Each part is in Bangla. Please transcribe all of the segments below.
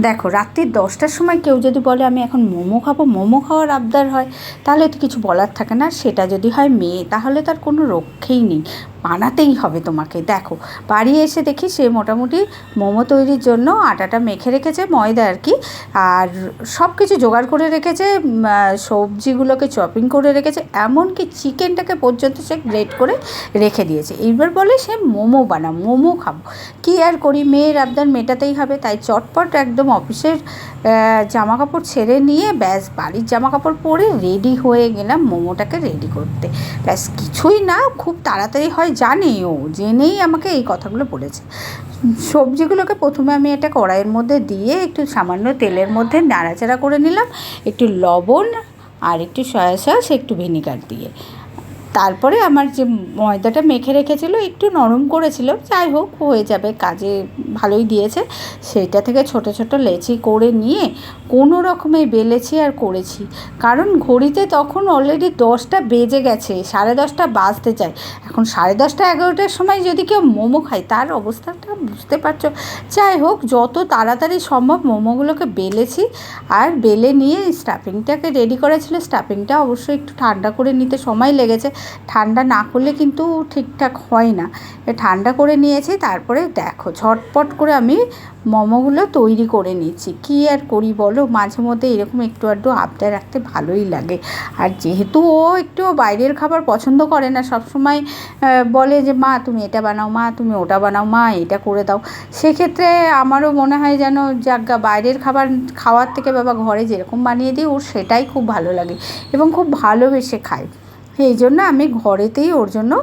দেখো, রাত্রির 10টার সময় কেউ যদি বলে আমি এখন মোমো খাবো, মোমো খাওয়ার আবদার হয়, তাহলে তো কিছু বলার থাকে না। সেটা যদি হয় মেয়ে, তাহলে তার কোনো রক্ষেই নেই, বানাতেই হবে তোমাকে। দেখো, বাড়ি এসে দেখি সে মোটামুটি মোমো তৈরির জন্য আটাটা মেখে রেখেছে, ময়দা আর কি, আর সব কিছু জোগাড় করে রেখেছে, সবজিগুলোকে চপিং করে রেখেছে, এমনকি চিকেনটাকে পর্যন্ত সে গ্রেট করে রেখে দিয়েছে। এইবার বলে সে মোমো বানা, মোমো খাবো। কী আর করি, মেয়ের আবদার মেটাতেই হবে। তাই চটপট একদম অফিসের জামাকাপড় ছেড়ে নিয়ে ব্যাস বাড়ির জামাকাপড় পরে রেডি হয়ে গেলাম মোমোটাকে রেডি করতে। ব্যাস কিছুই না, খুব তাড়াতাড়ি হয় জানি, ও জেনেই আমাকে এই কথাগুলো বলেছে। সবজিগুলোকে প্রথমে আমি এটা কড়াইয়ের মধ্যে দিয়ে একটু সামান্য তেলের মধ্যে নাড়াচাড়া করে নিলাম, একটু লবণ আর একটু সয়া সস, একটু ভিনিগার দিয়ে। তারপরে আমার যে ময়দাটা মেখে রেখেছিল একটু নরম করেছিল, যাই হোক হয়ে যাবে, কাজে ভালোই দিয়েছে। সেইটা থেকে ছোট ছোট লেচি করে নিয়ে কোনো রকমে বেলেছি আর করেছি। কারণ ঘড়িতে তখন অলরেডি 10টা বেজে গেছে, 10:30 বাজতে চায়। এখন 10:30 11টার সময় যদি কেউ মোমো খায়, তার অবস্থাটা বুঝতে পারছো। যাই হোক, যত তাড়াতাড়ি সম্ভব মোমোগুলোকে বেলেছি, আর বেলে নিয়ে স্টাফিংটাকে রেডি করেছিল। স্টাফিংটা অবশ্যই একটু ঠান্ডা করে নিতে সময় লেগেছে, ঠান্ডা না করলে কিন্তু ঠিকঠাক হয় না। ঠান্ডা করে নিয়েছি, তারপরে দেখো ঝটপট করে আমি মোমোগুলো তৈরি করে নিচ্ছি। কী আর করি বলো, মাঝে মধ্যে এরকম একটু আধটু আবদার রাখতে ভালোই লাগে। আর যেহেতু ও একটু বাইরের খাবার পছন্দ করে না, সবসময় বলে যে মা তুমি এটা বানাও, মা তুমি ওটা বানাও, মা এটা করে দাও, সেক্ষেত্রে আমারও মনে হয় যেন যাজ্ঞা বাইরের খাবার খাওয়ার থেকে বাবা ঘরে যেরকম বানিয়ে দিই ওর সেটাই খুব ভালো লাগে এবং খুব ভালোবেসে খায়। এই জন্য আমি ঘরেতেই ওর জন্য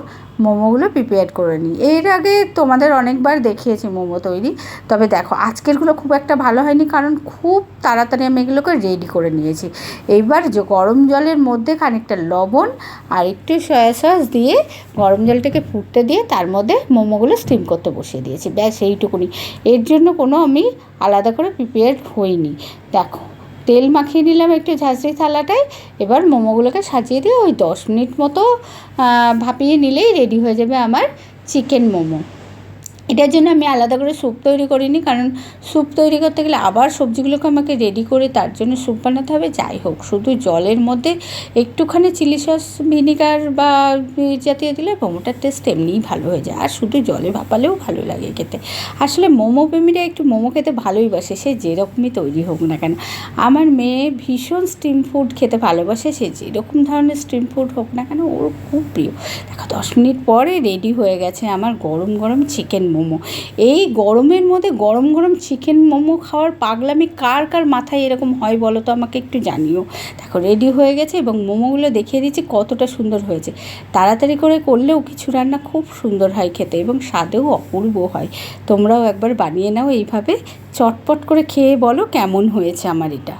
মোমোগুলো প্রিপেয়ার করে নিই। এর আগে তোমাদের অনেকবার দেখিয়েছি মোমো তৈরি, তবে দেখো আজকেরগুলো খুব একটা ভালো হয়নি, কারণ খুব তাড়াতাড়ি আমি এগুলোকে রেডি করে নিয়েছি। এইবার যে গরম জলের মধ্যে খানিকটা লবণ আর একটু সয়া সস দিয়ে গরম জলটাকে ফুটতে দিয়ে তার মধ্যে মোমোগুলো স্টিম করতে বসিয়ে দিয়েছি, ব্যাস এইটুকুনি। এর জন্য কোনো আমি আলাদা করে প্রিপেয়ার হইনি। দেখো, তেল মাখিয়ে নিলাম একটু ঝাঁঝরি থালাটায়, এবার মোমোগুলোকে সাজিয়ে দিয়ে ওই 10 মিনিট মতো ভাপিয়ে নিলেই রেডি হয়ে যাবে আমার চিকেন মোমো। এটার জন্য আমি আলাদা করে স্যুপ তৈরি করিনি, কারণ স্যুপ তৈরি করতে গেলে আবার সবজিগুলোকে আমাকে রেডি করে তার জন্য স্যুপ বানাতে হবে। যাই হোক, শুধু জলের মধ্যে একটুখানি চিলি সস, ভিনিগার বা জাতীয় দিলে মোমোটার টেস্ট এমনিই ভালো হয়ে যায়, আর শুধু জলে ভাপালেও ভালো লাগে খেতে। আসলে মোমো প্রেমীরা একটু মোমো খেতে ভালোই বাসে, সে যেরকমই তৈরি হোক না কেন। আমার মেয়ে ভীষণ স্টিম ফুড খেতে ভালোবাসে, সে যেরকম ধরনের স্টিম ফুড হোক না কেন ওর খুব প্রিয়। দেখো 10 মিনিট পরে রেডি হয়ে গেছে আমার গরম গরম চিকেন মোমো। এই গরমের মধ্যে গরম গরম চিকেন মোমো খাওয়ার পাগলামি কার কার মাথায় এরকম হয় বলো তো, আমাকে একটু জানিও। দেখো রেডি হয়ে গেছে এবং মোমোগুলো দেখিয়ে দিচ্ছি কতটা সুন্দর হয়েছে। তাড়াতাড়ি করে করলেও কিছু রান্না খুব সুন্দর হয় খেতে এবং স্বাদেও অপূর্ব হয়। তোমরাও একবার বানিয়ে নাও এইভাবে, চটপট করে খেয়ে বলো কেমন হয়েছে আমার এটা।